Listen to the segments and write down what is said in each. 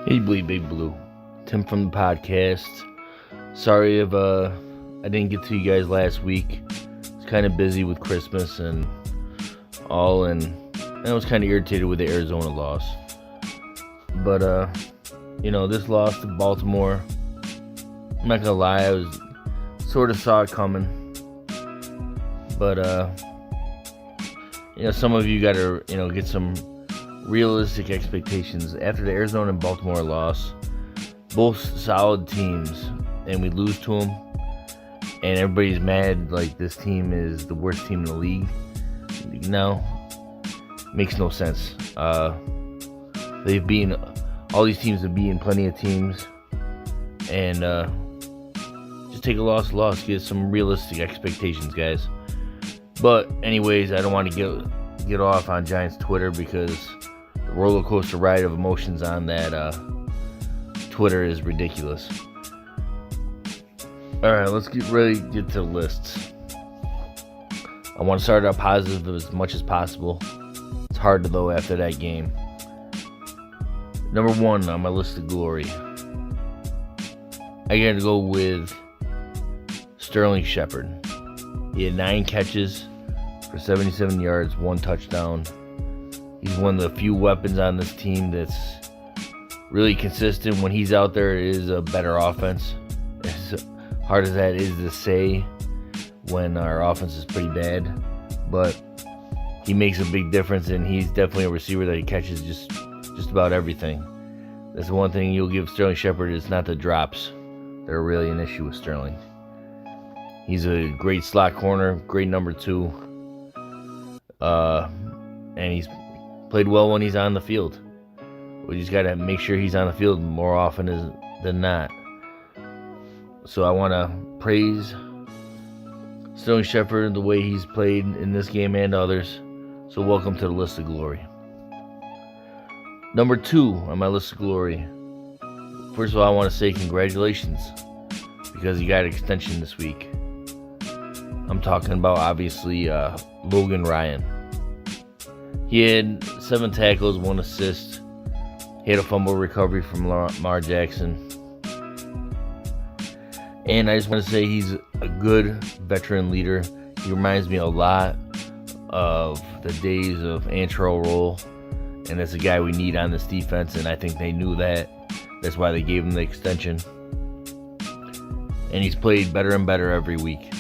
Hey, Bleedbigblue. Tim from the podcast. Sorry if I didn't get to you guys last week. I was kind of busy with Christmas and all, and I was kind of irritated with the Arizona loss. But, this loss to Baltimore, I'm not gonna lie, I was sort of saw it coming. But, some of you gotta, get some realistic expectations. After the Arizona and Baltimore loss, both solid teams, and we lose to them, and everybody's mad like this team is the worst team in the league. No, makes no sense. They've beaten, all these teams have beaten plenty of teams, and just take a loss, get some realistic expectations, guys. But anyways, I don't want to get off on Giants Twitter because the roller coaster ride of emotions on that Twitter is ridiculous. Alright, let's get to the lists. I want to start out positive as much as possible. It's hard though after that game. Number 1 on my list of glory, I gotta go with Sterling Shepard. He had 9 catches for 77 yards, 1 touchdown. He's one of the few weapons on this team that's really consistent. When he's out there, it is a better offense. As hard as that is to say when our offense is pretty bad, but he makes a big difference, and he's definitely a receiver that he catches just about everything. That's the one thing you'll give Sterling Shepard, is not the drops that are really an issue with Sterling. He's a great slot corner, great number 2, and he's played well when he's on the field. We just got to make sure he's on the field more often than not. So I want to praise Sterling Shepard, the way he's played in this game and others. So welcome to the list of glory. Number 2 on my list of glory. First of all, I want to say congratulations, because he got an extension this week. I'm talking about, obviously, Logan Ryan. He had 7 tackles, 1 assist. He had a fumble recovery from Lamar Jackson. And I just want to say he's a good veteran leader. He reminds me a lot of the days of Antrell Roll. And that's a guy we need on this defense, and I think they knew that. That's why they gave him the extension. And he's played better and better every week.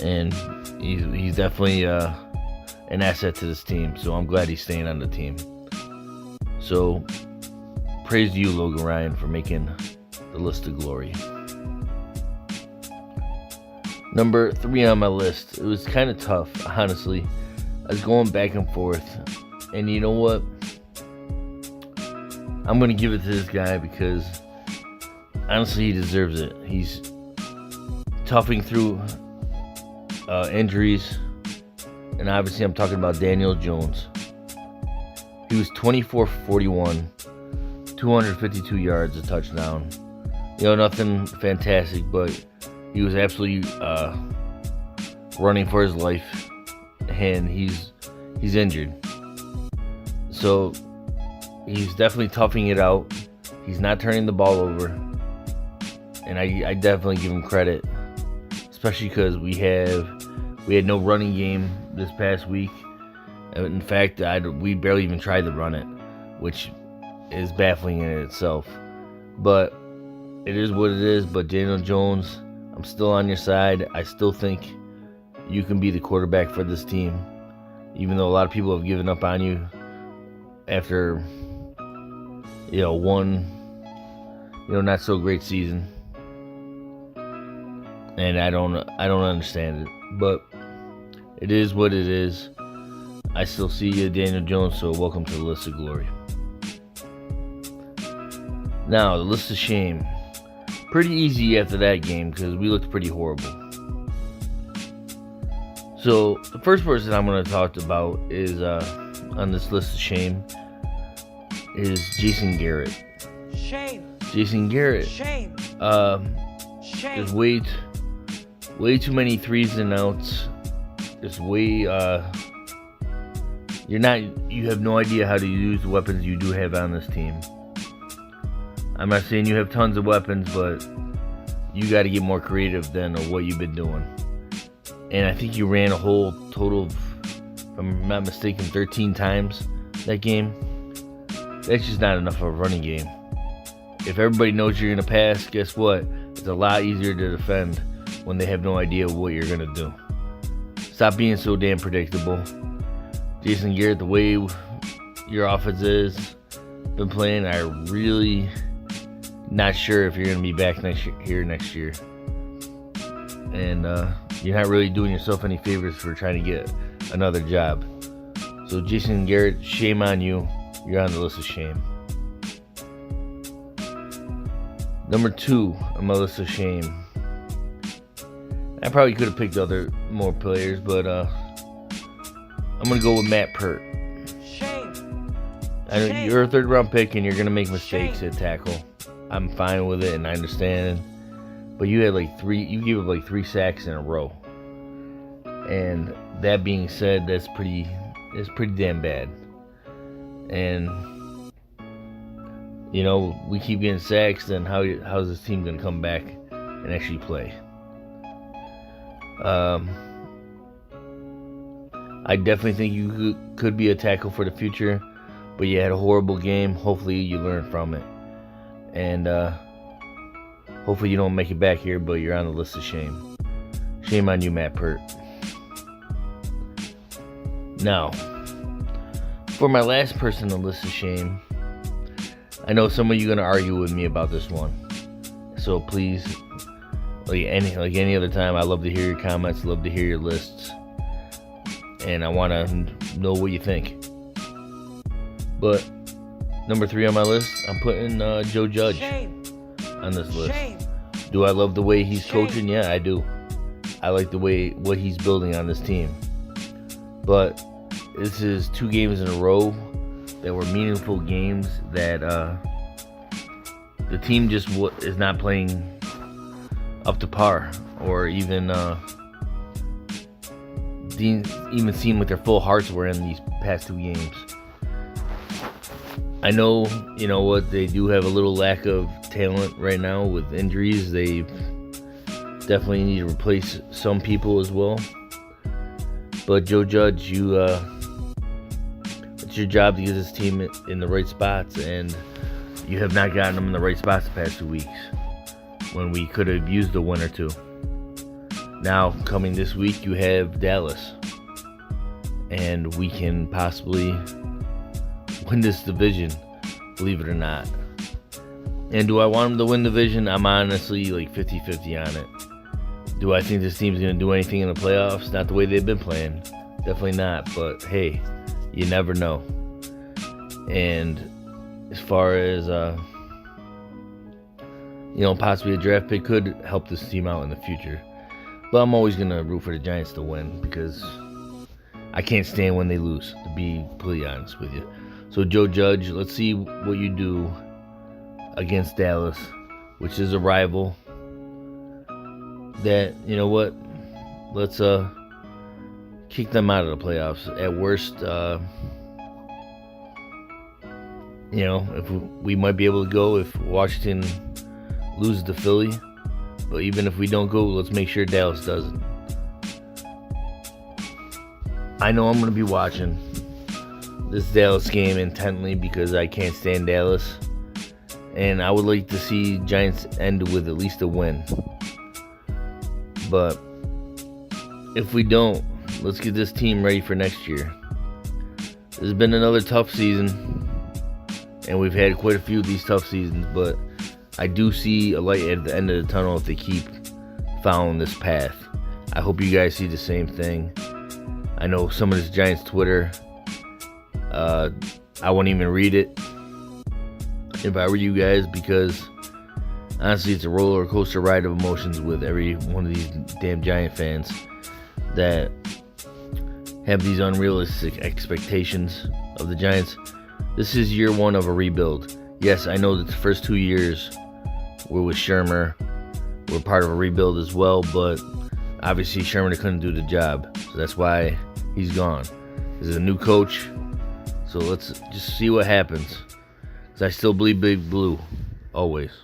And he's definitely an asset to this team, so I'm glad he's staying on the team. So, praise to you, Logan Ryan, for making the list of glory. Number 3 on my list. It was kind of tough, honestly. I was going back and forth, and you know what? I'm going to give it to this guy because, honestly, he deserves it. He's toughing through injuries. And obviously I'm talking about Daniel Jones. He was 24 for 41, 252 yards, a touchdown. Nothing fantastic, but he was absolutely running for his life, and he's injured. So he's definitely toughing it out. He's not turning the ball over, and I definitely give him credit, especially because we had no running game this past week. In fact, we barely even tried to run it, which is baffling in itself. But it is what it is. But Daniel Jones, I'm still on your side. I still think you can be the quarterback for this team, even though a lot of people have given up on you after one not so great season. And I don't understand it, but it is what it is. I still see you, Daniel Jones, so welcome to the list of glory. Now, the list of shame. Pretty easy after that game because we looked pretty horrible. So, the first person I'm going to talk about is, on this list of shame, is Jason Garrett. Shame. Jason Garrett. Shame. There's way too many 3s and outs. Just way You have no idea how to use the weapons you do have on this team. I'm not saying you have tons of weapons, but you got to get more creative than what you've been doing. And I think you ran a whole total of, if I'm not mistaken, 13 times that game. That's just not enough of a running game. If everybody knows you're going to pass, guess what? It's a lot easier to defend when they have no idea what you're going to do. Stop being so damn predictable. Jason Garrett, the way your offense is been playing, I'm really not sure if you're going to be back next year. And you're not really doing yourself any favors for trying to get another job. So Jason Garrett, shame on you. You're on the list of shame. Number 2 on my list of shame. I probably could have picked more players, but I'm going to go with Matt Peart. Shame. I know you're a 3rd round pick and you're going to make mistakes at tackle. I'm fine with it and I understand. But you had you gave up 3 sacks in a row. And that being said, that's pretty damn bad. And we keep getting sacks, then how's this team going to come back and actually play? I definitely think you could be a tackle for the future, but you had a horrible game. Hopefully you learn from it. And hopefully you don't make it back here, but you're on the list of shame. Shame on you, Matt Peart. Now, for my last person on the list of shame, I know some of you are going to argue with me about this one. So please, like any other time, I love to hear your comments, love to hear your lists. And I want to know what you think. But number 3 on my list, I'm putting Joe Judge on this list. Do I love the way he's coaching? Yeah, I do. I like what he's building on this team. But this is 2 games in a row that were meaningful games that the team just is not playing up to par, or even seem like their full hearts were in these past 2 games. I know, they do have a little lack of talent right now with injuries. They definitely need to replace some people as well. But Joe Judge, it's your job to get this team in the right spots, and you have not gotten them in the right spots the past 2 weeks when we could have used a win or 2. Now, coming this week, you have Dallas, and we can possibly win this division, believe it or not. And do I want them to win the division? I'm honestly 50-50 on it. Do I think this team's going to do anything in the playoffs? Not the way they've been playing. Definitely not, but hey, you never know. And as far as, possibly a draft pick could help this team out in the future. But I'm always going to root for the Giants to win because I can't stand when they lose, to be completely honest with you. So Joe Judge, let's see what you do against Dallas, which is a rival that, let's kick them out of the playoffs. At worst, if we might be able to go if Washington loses to Philly. But even if we don't go, let's make sure Dallas doesn't. I know I'm going to be watching this Dallas game intently because I can't stand Dallas. And I would like to see Giants end with at least a win. But if we don't, let's get this team ready for next year. This has been another tough season. And we've had quite a few of these tough seasons. But I do see a light at the end of the tunnel if they keep following this path. I hope you guys see the same thing. I know some of this Giants Twitter, I won't even read it if I were you guys, because honestly it's a roller coaster ride of emotions with every one of these damn Giant fans that have these unrealistic expectations of the Giants. This is year 1 of a rebuild. Yes, I know that the first 2 years were with Shermer. We're part of a rebuild as well, but obviously Sherman couldn't do the job, so that's why he's gone. This is a new coach. So let's just see what happens. 'Cause I still bleed big blue. Always.